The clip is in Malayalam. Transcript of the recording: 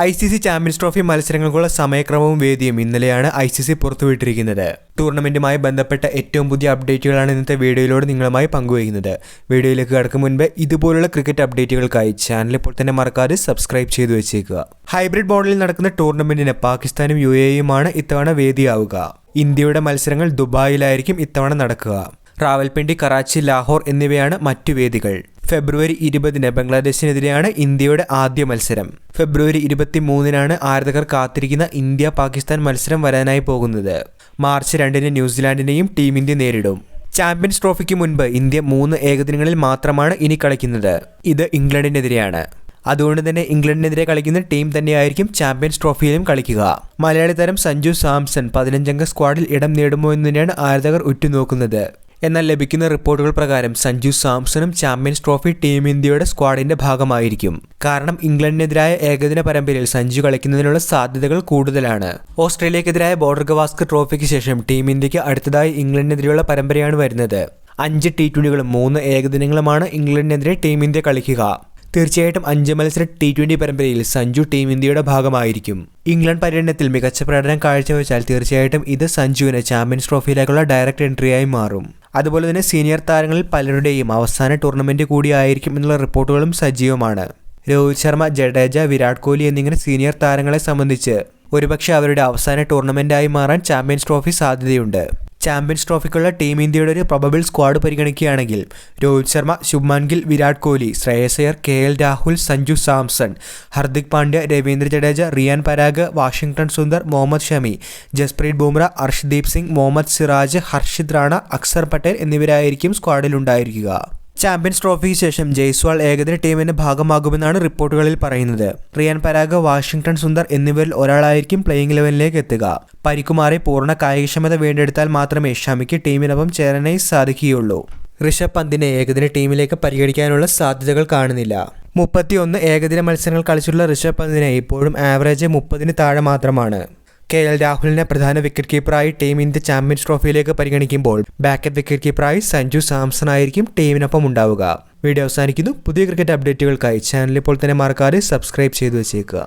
ICC ചാമ്പ്യൻസ് ട്രോഫി മത്സരങ്ങൾക്കുള്ള സമയക്രമവും വേദിയും ഇന്നലെയാണ് ICC പുറത്തുവിട്ടിരിക്കുന്നത്. ടൂർണമെന്റുമായി ബന്ധപ്പെട്ട ഏറ്റവും പുതിയ അപ്ഡേറ്റുകളാണ് ഇന്നത്തെ വീഡിയോയിലൂടെ നിങ്ങളുമായി പങ്കുവയ്ക്കുന്നത്. വീഡിയോയിലേക്ക് കടക്കും മുൻപ് ഇതുപോലുള്ള ക്രിക്കറ്റ് അപ്ഡേറ്റുകൾക്കായി ചാനൽ ഇപ്പോൾ തന്നെ മറക്കാതെ സബ്സ്ക്രൈബ് ചെയ്തു വെച്ചേക്കുക. ഹൈബ്രിഡ് മോഡലിൽ നടക്കുന്ന ടൂർണമെന്റിന് പാകിസ്ഥാനും UAEയുമാണ് ഇത്തവണ വേദിയാവുക. ഇന്ത്യയുടെ മത്സരങ്ങൾ ദുബായിലായിരിക്കും ഇത്തവണ നടക്കുക. റാവൽപിണ്ടി, കറാച്ചി, ലാഹോർ എന്നിവയാണ് മറ്റു വേദികൾ. ഫെബ്രുവരി 20 ബംഗ്ലാദേശിനെതിരെയാണ് ഇന്ത്യയുടെ ആദ്യ മത്സരം. ഫെബ്രുവരി 23 ആരാധകർ കാത്തിരിക്കുന്ന ഇന്ത്യ-പാകിസ്ഥാൻ മത്സരം വരാനായി പോകുന്നത്. മാർച്ച് 2 ന്യൂസിലാൻഡിനെയും ടീം ഇന്ത്യ നേരിടും. ചാമ്പ്യൻസ് ട്രോഫിക്ക് മുൻപ് ഇന്ത്യ 3 ഏകദിനങ്ങളിൽ മാത്രമാണ് ഇനി കളിക്കുന്നത്. ഇത് ഇംഗ്ലണ്ടിനെതിരെയാണ്. അതുകൊണ്ട് തന്നെ ഇംഗ്ലണ്ടിനെതിരെ കളിക്കുന്ന ടീം തന്നെയായിരിക്കും ചാമ്പ്യൻസ് ട്രോഫിയിലും കളിക്കുക. മലയാളി താരം സഞ്ജു സാംസൺ 15-അംഗ സ്ക്വാഡിൽ ഇടം നേടുമോ എന്ന് തന്നെയാണ് ആരാധകർ ഉറ്റുനോക്കുന്നത്. എന്നാൽ ലഭിക്കുന്ന റിപ്പോർട്ടുകൾ പ്രകാരം സഞ്ജു സാംസണും ചാമ്പ്യൻസ് ട്രോഫി ടീം ഇന്ത്യയുടെ സ്ക്വാഡിന്റെ ഭാഗമായിരിക്കും. കാരണം ഇംഗ്ലണ്ടിനെതിരായ ഏകദിന പരമ്പരയിൽ സഞ്ജു കളിക്കുന്നതിനുള്ള സാധ്യതകൾ കൂടുതലാണ്. ഓസ്ട്രേലിയക്കെതിരായ ബോർഡർ ഗവാസ്കർ ട്രോഫിക്ക് ശേഷം ടീം ഇന്ത്യക്ക് അടുത്തതായി ഇംഗ്ലണ്ടിനെതിരെയുള്ള പരമ്പരയാണ് വരുന്നത്. 5 T20കളും 3 ഏകദിനങ്ങളുമാണ് ഇംഗ്ലണ്ടിനെതിരെ ടീം ഇന്ത്യ കളിക്കുക. തീർച്ചയായിട്ടും 5 മത്സര T20 പരമ്പരയിൽ സഞ്ജു ടീം ഇന്ത്യയുടെ ഭാഗമായിരിക്കും. ഇംഗ്ലണ്ട് പര്യടനത്തിൽ മികച്ച പ്രകടനം കാഴ്ചവെച്ചാൽ തീർച്ചയായിട്ടും ഇത് സഞ്ജുവിന് ചാമ്പ്യൻസ് ട്രോഫിയിലേക്കുള്ള ഡയറക്റ്റ് എൻട്രിയായി മാറും. അതുപോലെ തന്നെ സീനിയർ താരങ്ങളിൽ പലരുടെയും അവസാന ടൂർണമെന്റ് കൂടിയായിരിക്കും എന്നുള്ള റിപ്പോർട്ടുകളും സജീവമാണ്. രോഹിത് ശർമ്മ, ജഡേജ, വിരാട് കോഹ്ലി എന്നിങ്ങനെ സീനിയർ താരങ്ങളെ സംബന്ധിച്ച് ഒരുപക്ഷെ അവരുടെ അവസാന ടൂർണമെന്റായി മാറാൻ ചാമ്പ്യൻസ് ട്രോഫി സാധ്യതയുണ്ട്. ചാമ്പ്യൻസ് ട്രോഫിക്കുള്ള ടീം ഇന്ത്യയുടെ ഒരു പ്രൊബബിൾ സ്ക്വാഡ് പരിഗണിക്കുകയാണെങ്കിൽ രോഹിത് ശർമ്മ, ശുഭ്മാൻ ഗിൽ, വിരാട് കോഹ്ലി, ശ്രേയസ് അയ്യർ, KL രാഹുൽ, സഞ്ജു സാംസൺ, ഹർദിക് പാണ്ഡ്യ, രവീന്ദ്ര ജഡേജ, റിയാൻ പരാഗ്, വാഷിംഗ്ടൺ സുന്ദർ, മുഹമ്മദ് ഷമി, ജസ്പ്രീത് ബുംറ, അർഷ്ദീപ് സിംഗ്, മുഹമ്മദ് സിറാജ്, ഹർഷിത് റാണ, അക്സർ പട്ടേൽ എന്നിവരായിരിക്കും സ്ക്വാഡിൽ ഉണ്ടായിരിക്കുക. ചാമ്പ്യൻസ് ട്രോഫിക്ക് ശേഷം ജയ്സ്വാൾ ഏകദിന ടീമിന്റെ ഭാഗമാകുമെന്നാണ് റിപ്പോർട്ടുകളിൽ പറയുന്നത്. റിയാൻ പരാഗ്, വാഷിംഗ്ടൺ സുന്ദർ എന്നിവരിൽ ഒരാളായിരിക്കും പ്ലേയിങ് 11ലേക്ക് എത്തുക. പരിക്കുമാറി പൂർണ്ണ കായികക്ഷമത വീണ്ടെടുത്താൽ മാത്രമേ ഷമിക്ക് ടീമിനൊപ്പം ചേരാനായി സാധിക്കുകയുള്ളൂ. ഋഷഭ് പന്തിനെ ഏകദിന ടീമിലേക്ക് പരിഗണിക്കാനുള്ള സാധ്യതകൾ കാണുന്നില്ല. 31 ഏകദിന മത്സരങ്ങൾ കളിച്ചിട്ടുള്ള ഋഷഭ് പന്തിനെ ഇപ്പോഴും ആവറേജ് 30 താഴെ മാത്രമാണ്. KL രാഹുലിനെ പ്രധാന വിക്കറ്റ് കീപ്പറായി ടീം ഇന്ത്യ ചാമ്പ്യൻസ് ട്രോഫിയിലേക്ക് പരിഗണിക്കുമ്പോൾ ബാക്കപ്പ് വിക്കറ്റ് കീപ്പറായി സഞ്ജു സാംസൺ ആയിരിക്കും ടീമിനൊപ്പം ഉണ്ടാവുക. വീഡിയോ അവസാനിക്കുന്നു. പുതിയ ക്രിക്കറ്റ് അപ്ഡേറ്റുകൾക്കായി ചാനൽ ഇപ്പോൾ തന്നെ മറക്കാതെ സബ്സ്ക്രൈബ് ചെയ്തു വെച്ചേക്കുക.